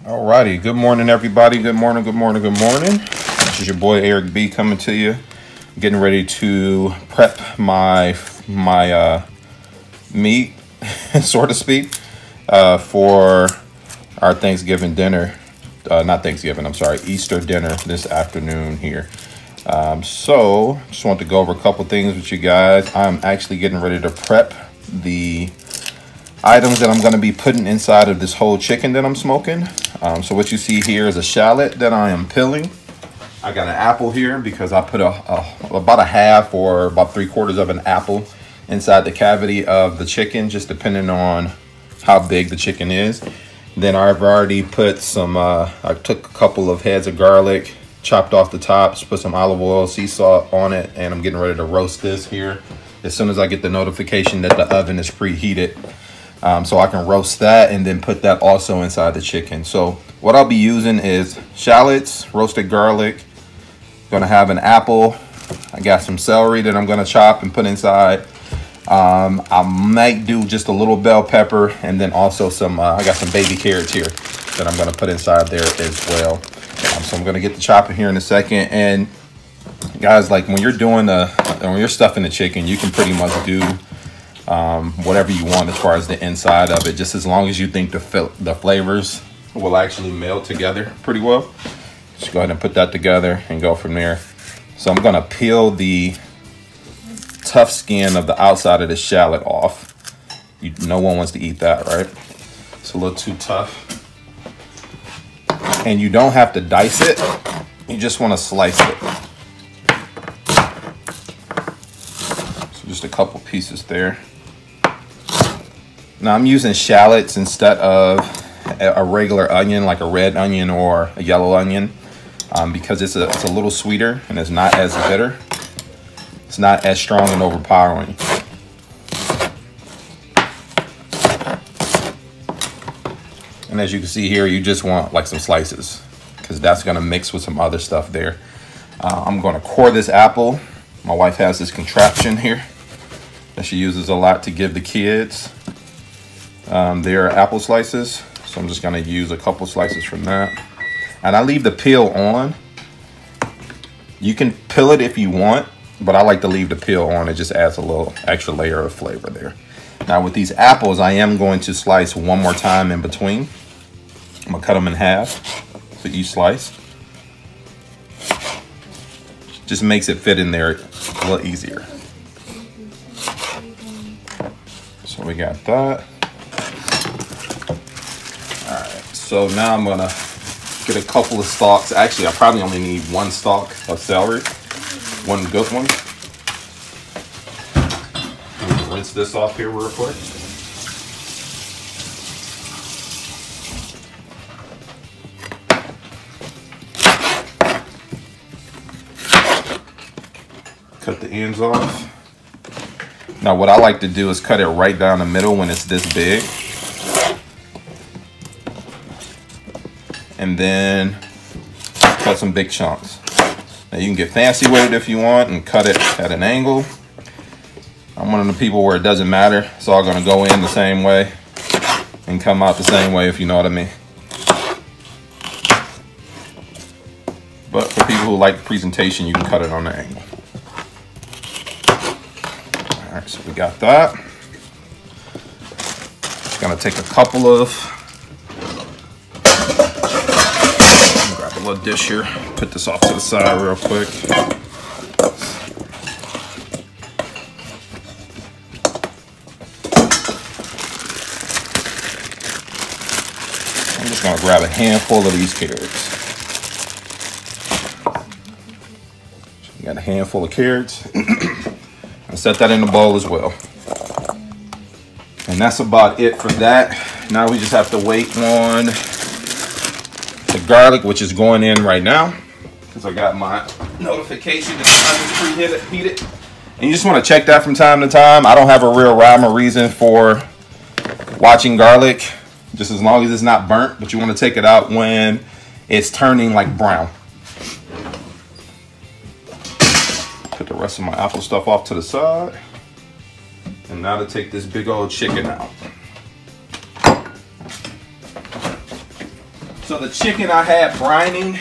Alrighty, good morning everybody. Good morning, good morning, good morning. This is your boy Eric B coming to you. Getting ready to prep my meat, so to speak, for our Thanksgiving dinner. Not Thanksgiving, I'm sorry, Easter dinner this afternoon here. So just want to go over a couple things with you guys. I'm actually getting ready to prep the items that I'm going to be putting inside of this whole chicken that I'm smoking. So what you see here is a shallot that I am peeling. I got an apple here because I put about a half or about 3/4 of an apple inside the cavity of the chicken, just depending on how big the chicken is. Then I've already put some, I took a couple of heads of garlic, chopped off the tops, put some olive oil, sea salt on it, and I'm getting ready to roast this here as soon as I get the notification that the oven is preheated. So I can roast that and then put that also inside the chicken. So what I'll be using is shallots, roasted garlic, gonna have an apple. I got some celery that I'm gonna chop and put inside. I might do just a little bell pepper, and then also some, I got some baby carrots here that I'm gonna put inside there as well. So I'm gonna get the chopper here in a second. And guys, like when you're doing when you're stuffing the chicken, you can pretty much do whatever you want as far as the inside of it, just as long as you think the flavors will actually meld together pretty well. Just go ahead and put that together and go from there. So I'm gonna peel the tough skin of the outside of the shallot off. No one wants to eat that, right? It's a little too tough. And you don't have to dice it, you just want to slice it. So just a couple pieces there. Now I'm using shallots instead of a regular onion, like a red onion or a yellow onion, because it's a little sweeter and it's not as bitter. It's not as strong and overpowering. And as you can see here, you just want like some slices because that's gonna mix with some other stuff there. I'm gonna core this apple. My wife has this contraption here that she uses a lot to give the kids their apple slices. So I'm just gonna use a couple slices from that. And I leave the peel on. You can peel it if you want, but I like to leave the peel on. It just adds a little extra layer of flavor there. Now with these apples, I am going to slice one more time in between. I'm gonna cut them in half for each slice. Just makes it fit in there a little easier. So we got that. All right, so now I'm gonna get a couple of stalks. Actually, I probably only need one stalk of celery, one good one. Rinse this off here real quick. Cut the ends off. Now what I like to do is cut it right down the middle when it's this big. And then cut some big chunks. Now you can get fancy with it if you want and cut it at an angle. I'm one of the people where it doesn't matter. It's all gonna go in the same way and come out the same way, if you know what I mean. But for people who like the presentation, you can cut it on the angle. All right, so we got that. Just gonna take a couple of, grab a little dish here, put this off to the side real quick. I'm just gonna grab a handful of these carrots. You got a handful of carrots. And set that in the bowl as well. And that's about it for that. Now we just have to wait on the garlic, which is going in right now, because I got my notification that the oven is preheated. And you just want to check that from time to time. I don't have a real rhyme or reason for watching garlic, just as long as it's not burnt, but you want to take it out when it's turning like brown. Put the rest of my apple stuff off to the side. And now to take this big old chicken out. So the chicken I had brining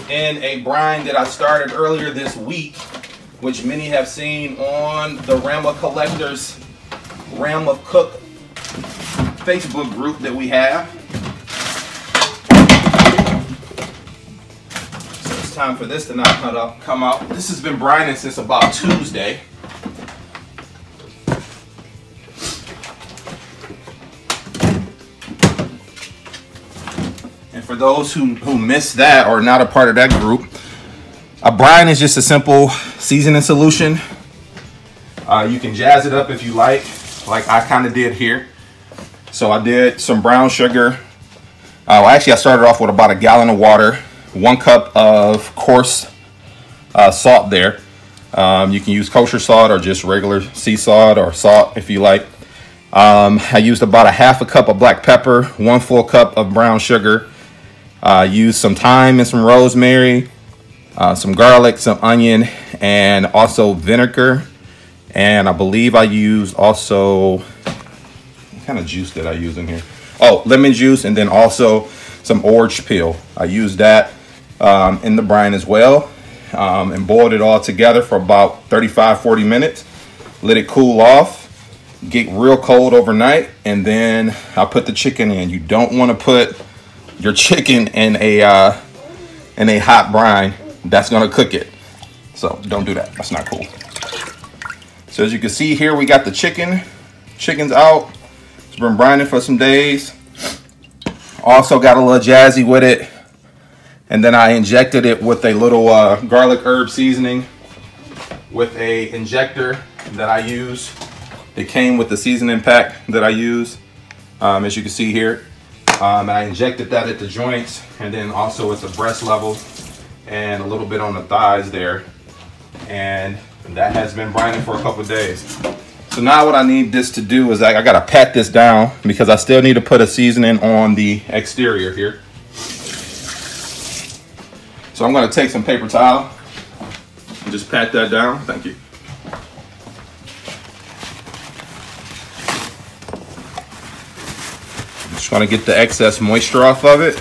in a brine that I started earlier this week, which many have seen on the Ram of Collectors, Ram of Cook Facebook group that we have. So it's time for this to not come out. This has been brining since about Tuesday. For those who missed that or not a part of that group, a brine is just a simple seasoning solution. You can jazz it up if you like I kind of did here. So I did some brown sugar. Actually, I started off with about a gallon of water, 1 cup of coarse salt there. You can use kosher salt or just regular sea salt or salt if you like. I used about a ½ cup of black pepper, 1 full cup of brown sugar. Used some thyme and some rosemary, some garlic, some onion, and also vinegar. And I believe I used also, what kind of juice did I use in here? Oh, lemon juice, and then also some orange peel. I used that in the brine as well, and boiled it all together for about 35-40 minutes. Let it cool off, get real cold overnight, and then I put the chicken in. You don't want to put your chicken in a hot brine. That's gonna cook it, so don't do that. That's not cool. So as you can see here, we got the chicken's out. It's been brining for some days. Also got a little jazzy with it, and then I injected it with a little garlic herb seasoning with a injector that I use. It came with the seasoning pack that I use, as you can see here. And I injected that at the joints, and then also at the breast level and a little bit on the thighs there. And that has been brining for a couple of days. So now what I need this to do is I gotta pat this down because I still need to put a seasoning on the exterior here. So I'm gonna take some paper towel and just pat that down. Thank you. Just want to get the excess moisture off of it,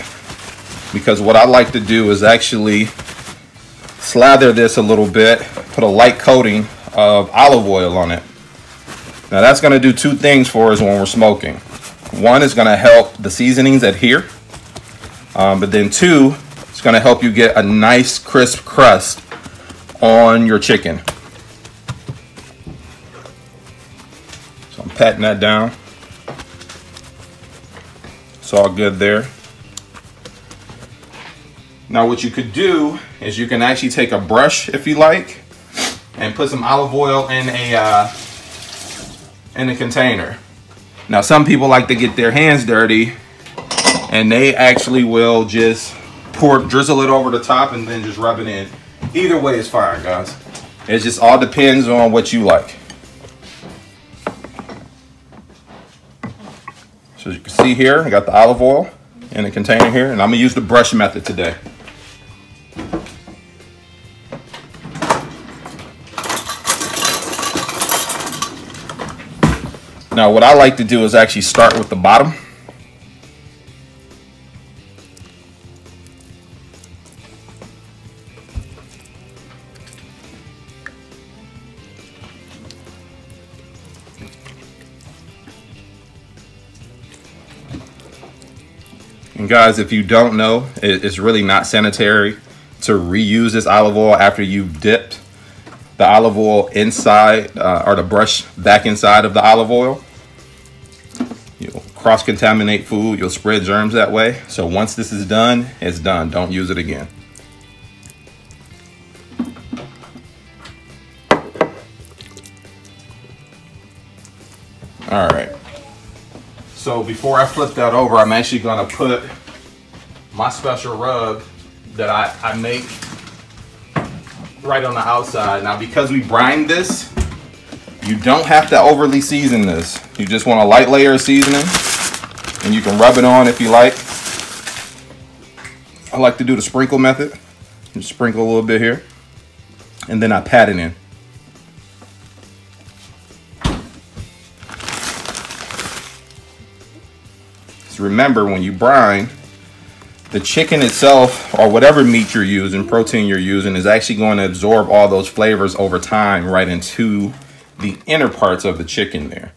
because what I like to do is actually slather this a little bit, put a light coating of olive oil on it. Now that's going to do 2 things for us when we're smoking. 1 is going to help the seasonings adhere, but then 2, it's going to help you get a nice crisp crust on your chicken. So I'm patting that down. It's all good there. Now what you could do is you can actually take a brush if you like and put some olive oil in a container. Now some people like to get their hands dirty, and they actually will just drizzle it over the top and then just rub it in. Either way is fine, guys. It just all depends on what you like. So as you can see here, I got the olive oil in a container here, and I'm gonna use the brush method today. Now what I like to do is actually start with the bottom. And guys, if you don't know, it's really not sanitary to reuse this olive oil after you've dipped the olive oil inside or the brush back inside of the olive oil. You'll cross-contaminate food, you'll spread germs that way. So once this is done, it's done. Don't use it again. All right. So before I flip that over, I'm actually gonna put my special rub that I make right on the outside. Now because we brine this, you don't have to overly season this. You just want a light layer of seasoning, and you can rub it on if you like. I like to do the sprinkle method. Just sprinkle a little bit here, and then I pat it in. So remember, when you brine, the chicken itself, or whatever meat you're using, protein you're using, is actually going to absorb all those flavors over time right into the inner parts of the chicken there.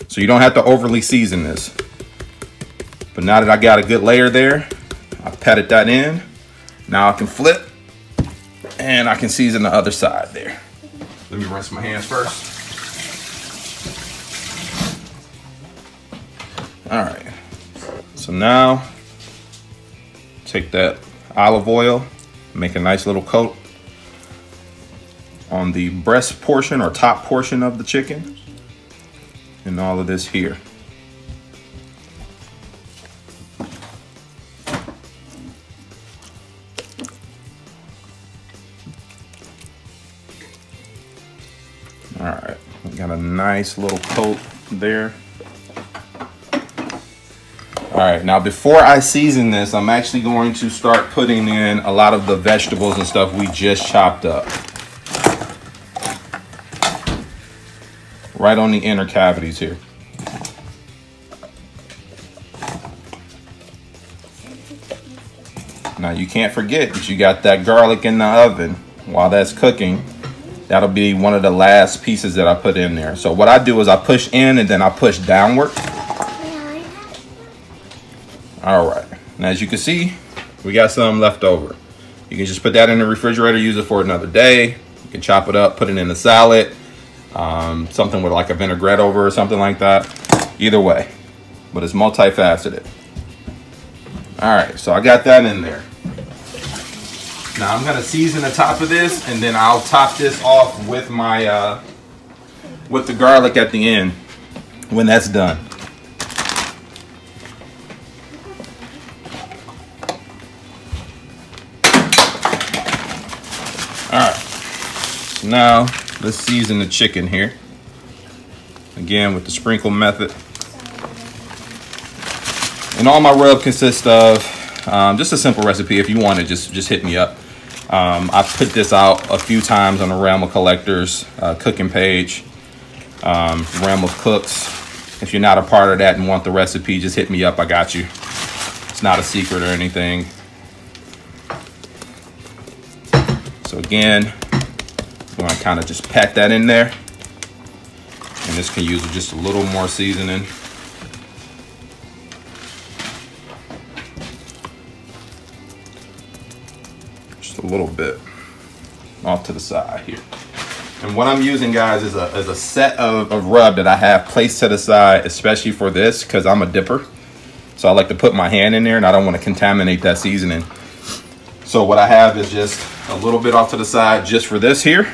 So you don't have to overly season this. But now that I got a good layer there, I patted that in. Now I can flip and I can season the other side there. Let me rinse my hands first. All right, so now take that olive oil, make a nice little coat on the breast portion or top portion of the chicken, and all of this here. All right, we got a nice little coat there. All right, now before I season this, I'm actually going to start putting in a lot of the vegetables and stuff we just chopped up. Right on the inner cavities here. Now you can't forget that you got that garlic in the oven while that's cooking. That'll be one of the last pieces that I put in there. So what I do is I push in and then I push downward. All right, and as you can see, we got some left over. You can just put that in the refrigerator, use it for another day. You can chop it up, put it in a salad, something with like a vinaigrette over or something like that. Either way, but it's multifaceted. All right, so I got that in there. Now I'm gonna season the top of this, and then I'll top this off with my with the garlic at the end when that's done. All right, so now let's season the chicken here. Again, with the sprinkle method. And all my rub consists of just a simple recipe. If you want it, just hit me up. I put this out a few times on the Realm of Collectors cooking page, Realm of Cooks. If you're not a part of that and want the recipe, just hit me up, I got you. It's not a secret or anything. So again, I'm going to kind of just pat that in there. And this can use just a little more seasoning. Just a little bit off to the side here. And what I'm using, guys, is a set of rub that I have placed to the side, especially for this, because I'm a dipper. So I like to put my hand in there and I don't want to contaminate that seasoning. So what I have is just a little bit off to the side just for this here.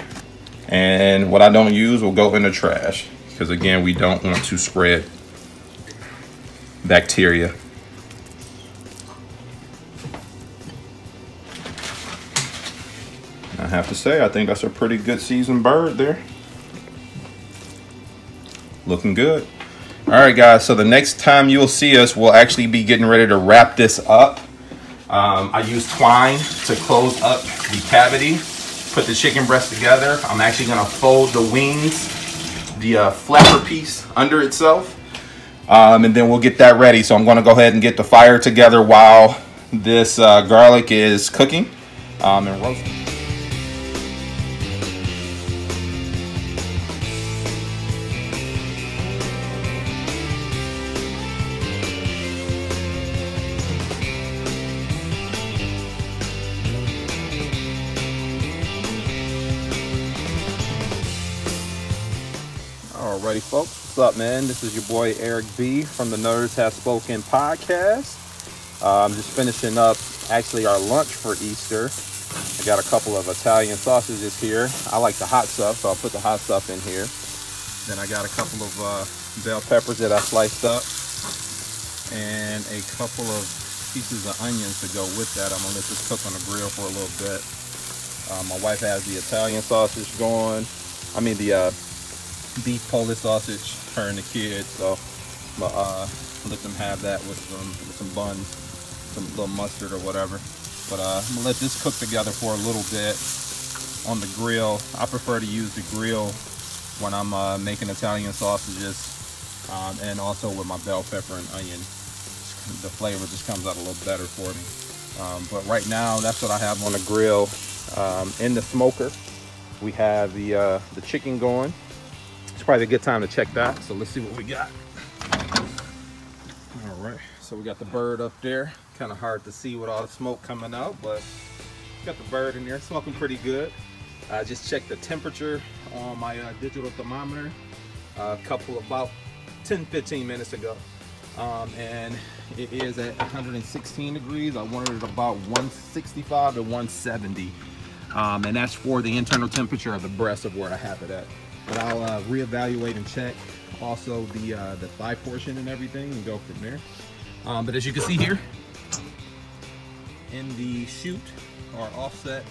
And what I don't use will go in the trash. Because again, we don't want to spread bacteria. I have to say, I think that's a pretty good seasoned bird there. Looking good. All right, guys, so the next time you'll see us, we'll actually be getting ready to wrap this up. I use twine to close up the cavity, put the chicken breast together. I'm actually gonna fold the wings, the flapper piece under itself, and then we'll get that ready. So I'm gonna go ahead and get the fire together while this garlic is cooking and roasting. Alrighty, folks, what's up, man? This is your boy Eric B from the Nerds Have Spoken podcast. I'm just finishing up actually our lunch for Easter. I got a couple of Italian sausages here. I like the hot stuff, so I'll put the hot stuff in here. Then I got a couple of bell peppers that I sliced up, and a couple of pieces of onions to go with that. I'm gonna let this cook on the grill for a little bit. My wife has the Italian sausage going. I mean the beef Polish sausage, her and the kids, so let them have that with some buns, some little mustard or whatever. But I'm gonna let this cook together for a little bit on the grill. I prefer to use the grill when I'm making Italian sausages, and also with my bell pepper and onion. The flavor just comes out a little better for me. But right now, that's what I have on the grill. In the smoker, we have the chicken going. It's probably a good time to check that. So let's see what we got. All right, so we got the bird up there. Kind of hard to see with all the smoke coming out, but got the bird in there, smoking pretty good. I just checked the temperature on my digital thermometer about 10-15 minutes ago. And it is at 116 degrees. I wanted it about 165 to 170. And that's for the internal temperature of the breast of where I have it at. But I'll reevaluate and check also the thigh portion and everything and go from there. But as you can see here, in the chute or offset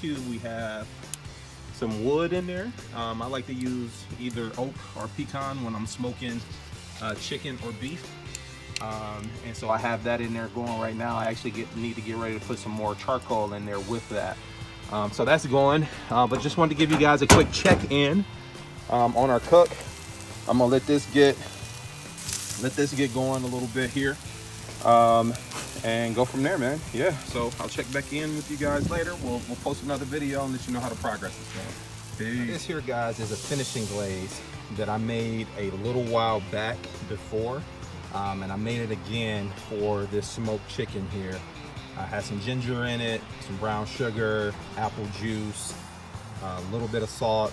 cube, we have some wood in there. I like to use either oak or pecan when I'm smoking chicken or beef. And so I have that in there going right now. I actually need to get ready to put some more charcoal in there with that. So that's going, but just wanted to give you guys a quick check-in on our cook. I'm gonna let this get going a little bit here, and go from there, man. Yeah, so I'll check back in with you guys later. We'll post another video and let you know how the progress is going. Peace. This here, guys, is a finishing glaze that I made a little while back before, and I made it again for this smoked chicken here. I had some ginger in it, some brown sugar, apple juice, a little bit of salt,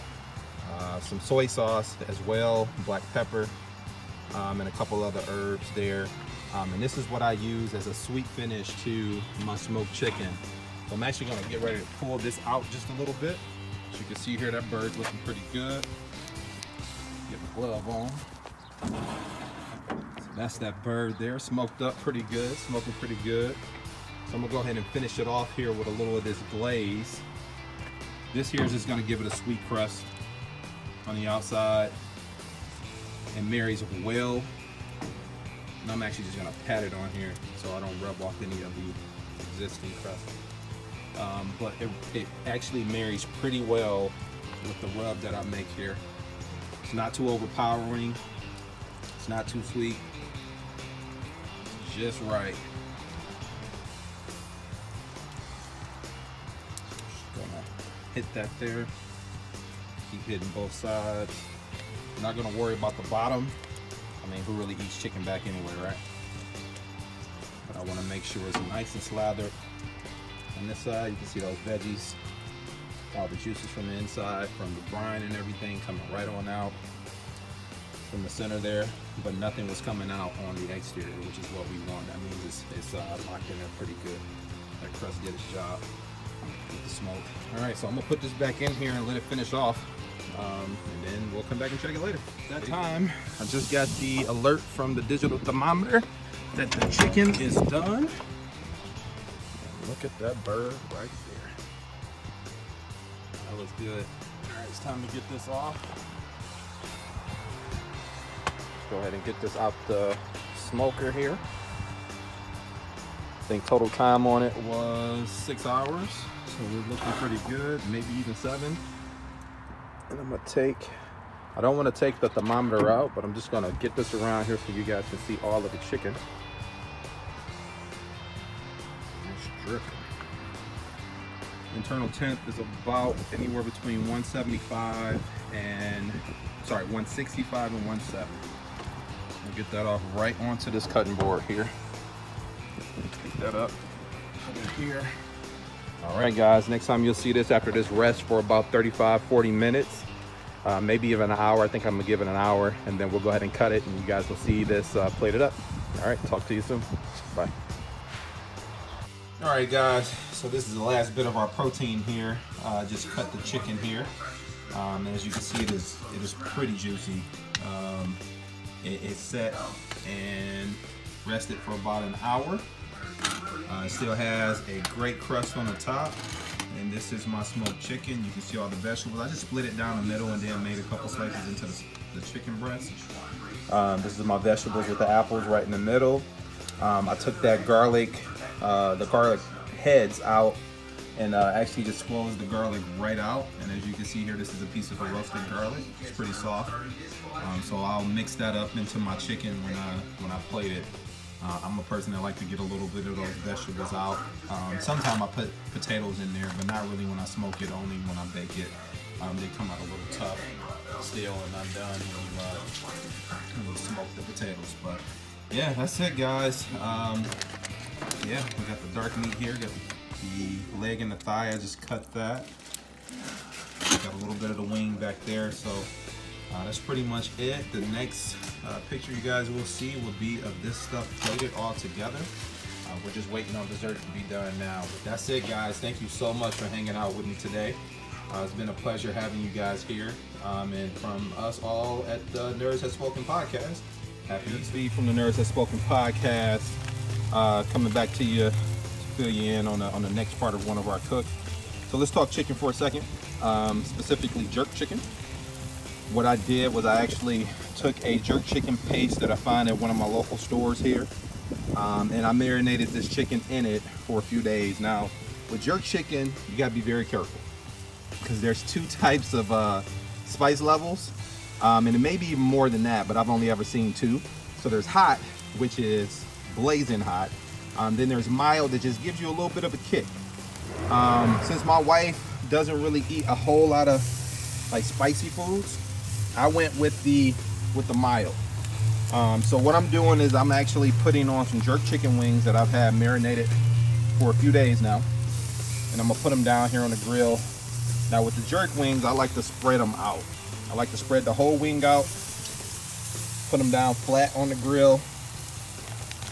some soy sauce as well, black pepper, and a couple other herbs there. And this is what I use as a sweet finish to my smoked chicken. So I'm actually gonna get ready to pull this out just a little bit. As you can see here, that bird's looking pretty good. Get my glove on. So that's that bird there, smoked up pretty good, smoking pretty good. So I'm gonna go ahead and finish it off here with a little of this glaze. This here is just gonna give it a sweet crust on the outside and marries well. And I'm actually just gonna pat it on here so I don't rub off any of the existing crust. But it actually marries pretty well with the rub that I make here. It's not too overpowering. It's not too sweet. It's just right. Gonna hit that there. Keep hitting both sides. I'm not gonna worry about the bottom. I mean, who really eats chicken back anyway, right? But I wanna make sure it's nice and slathered. On this side, you can see those veggies, all the juices from the inside, from the brine and everything coming right on out from the center there, but nothing was coming out on the exterior, which is what we want. That means it's locked in there pretty good. That crust did its job with the smoke. All right, so I'm gonna put this back in here and let it finish off, and then we'll come back and check it later. That time, I just got the alert from the digital thermometer that the chicken is done. Look at that bird right there. That looks good. All right, it's time to get this off. Let's go ahead and get this out the smoker here. I think total time on it was 6 hours. So we're looking pretty good, maybe even 7. And I'm gonna I don't wanna take the thermometer out, but I'm just gonna get this around here so you guys can see all of the chicken. Internal temp is about anywhere between 165 and 165 and 170. We'll get that off right onto this cutting board here. Pick that up, put it here. All right, guys, next time you'll see this after this rest for about 35-40 minutes, maybe even an hour. I think I'm gonna give it an hour, and then we'll go ahead and cut it, and you guys will see this plated up. All right, talk to you soon. Bye. All right, guys, so this is the last bit of our protein here. Just cut the chicken here. And as you can see, it is pretty juicy. It's set and rested for about an hour. It still has a great crust on the top. And this is my smoked chicken. You can see all the vegetables. I just split it down the middle and then made a couple slices into the chicken breast. This is my vegetables with the apples right in the middle. I took that garlic, the garlic heads out, and actually just squeezed the garlic right out. And as you can see here, this is a piece of a roasted garlic. It's pretty soft. So I'll mix that up into my chicken when I plate it. I'm a person that like to get a little bit of those vegetables out. Sometimes I put potatoes in there, but not really when I smoke it, only when I bake it. They come out a little tough still and undone when you smoke the potatoes. But yeah, that's it, guys. Yeah, we got the dark meat here, got the leg and the thigh. I just cut that. Got a little bit of the wing back there, so that's pretty much it. The next picture you guys will see will be of this stuff plated all together. We're just waiting on dessert to be done now. But that's it, guys. Thank you so much for hanging out with me today. It's been a pleasure having you guys here. And from us all at the Nerds Have Spoken podcast, happy Easter from the Nerds Have Spoken podcast. Coming back to you to fill you in on the next part of one of our cooks. So let's talk chicken for a second, specifically jerk chicken. What I did was I actually took a jerk chicken paste that I find at one of my local stores here, and I marinated this chicken in it for a few days. Now, with jerk chicken, you gotta be very careful because there's two types of spice levels, and it may be even more than that, but I've only ever seen two. So there's hot, which is blazing hot. Then there's mild that just gives you a little bit of a kick. Since my wife doesn't really eat a whole lot of like spicy foods, I went with the mild. So what I'm doing is I'm actually putting on some jerk chicken wings that I've had marinated for a few days now, and I'm gonna put them down here on the grill. Now with the jerk wings, I like to spread them out. I like to spread the whole wing out, put them down flat on the grill.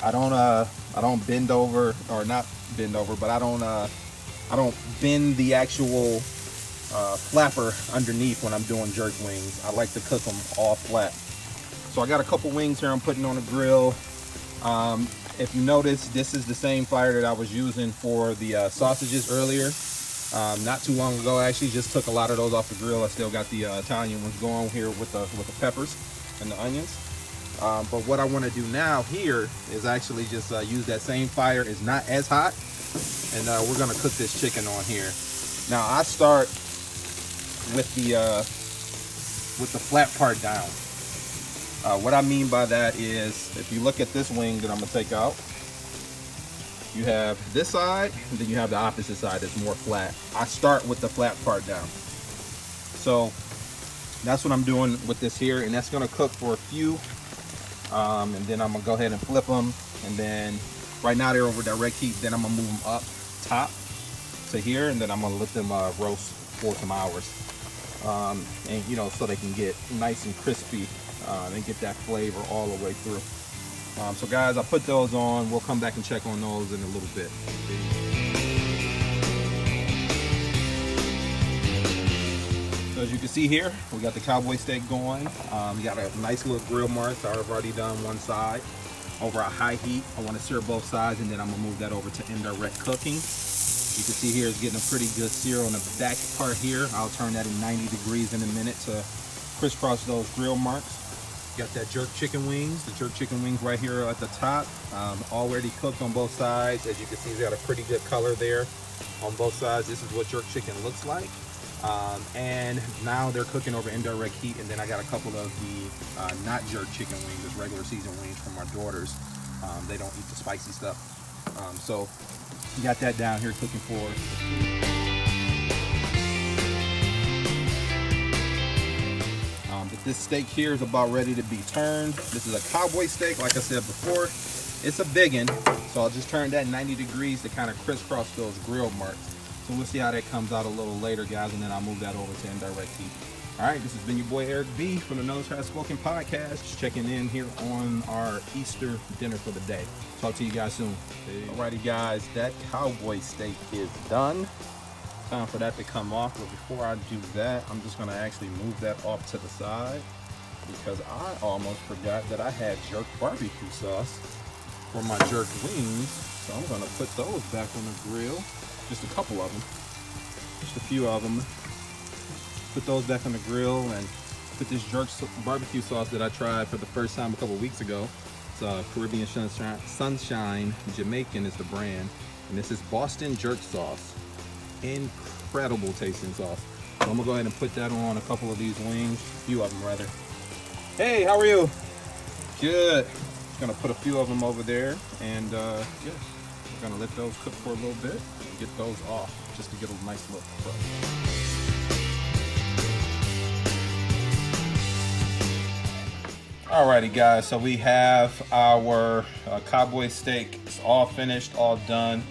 I don't bend over, or not bend over, but I don't bend the actual flapper underneath when I'm doing jerk wings. I like to cook them all flat. So I got a couple wings here I'm putting on the grill. If you notice, this is the same fire that I was using for the sausages earlier. Not too long ago, I actually just took a lot of those off the grill. I still got the Italian ones going here with the peppers and the onions. But what I want to do now here is actually just use that same fire. It's not as hot, and we're gonna cook this chicken on here. Now I start with the flat part down. What I mean by that is, if you look at this wing that I'm gonna take out, you have this side, and then you have the opposite side that's more flat. I start with the flat part down. So that's what I'm doing with this here, and that's gonna cook for a few, and then I'm gonna go ahead and flip them, and then right now they're over direct heat. Then I'm gonna move them up top to here, and then I'm gonna let them roast for some hours, and you know, so they can get nice and crispy and get that flavor all the way through. So guys, I put those on. We'll come back and check on those in a little bit. So as you can see here, we got the Cowboy Steak going. We got a nice little grill mark. I've already done one side over a high heat. I want to sear both sides, and then I'm gonna move that over to indirect cooking. You can see here it's getting a pretty good sear on the back part here. I'll turn that in 90 degrees in a minute to crisscross those grill marks. Got that jerk chicken wings, the jerk chicken wings right here at the top, already cooked on both sides. As you can see, it's got a pretty good color there on both sides. This is what jerk chicken looks like. And now they're cooking over indirect heat, and then I got a couple of the not jerk chicken wings, just regular seasoned wings from our daughters. They don't eat the spicy stuff. So got that down here cooking for us. This steak here is about ready to be turned. This is a Cowboy Steak, like I said before. It's a big one, so I'll just turn that 90 degrees to kind of crisscross those grill marks. So we'll see how that comes out a little later, guys, and then I'll move that over to indirect heat. All right, this has been your boy Eric B from the Nerds Have Spoken podcast, just checking in here on our Easter dinner for the day. Talk to you guys soon. Alrighty, guys, that Cowboy Steak is done. Time for that to come off, but before I do that, I'm just gonna actually move that off to the side because I almost forgot that I had jerk barbecue sauce for my jerk wings. So I'm gonna put those back on the grill, just a couple of them, just a few of them. Put those back on the grill and put this jerk barbecue sauce that I tried for the first time a couple weeks ago. It's Caribbean Sunshine Jamaican is the brand, and this is Boston jerk sauce. Incredible tasting sauce. So I'm gonna go ahead and put that on a couple of these wings, a few of them rather. Hey, how are you? Good. Gonna put a few of them over there, and yeah, we're gonna let those cook for a little bit, get those off, just to get a nice look. Alrighty guys, so we have our Cowboy Steak. It's all finished, all done.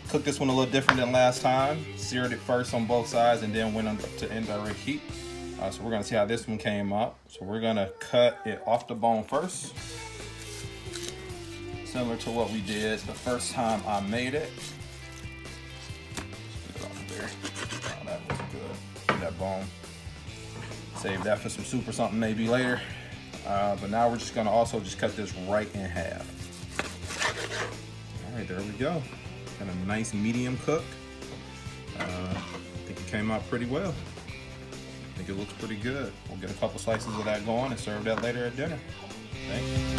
Cooked this one a little different than last time. Seared it first on both sides and then went on to indirect heat. So we're gonna see how this one came up. So we're gonna cut it off the bone first. Similar to what we did the first time I made it. Just get it off there. Oh, that was good. That bone. Save that for some soup or something maybe later. But now we're just gonna also just cut this right in half. All right, there we go. Got a nice medium cook. I think it came out pretty well. I think it looks pretty good. We'll get a couple slices of that going and serve that later at dinner. Thanks.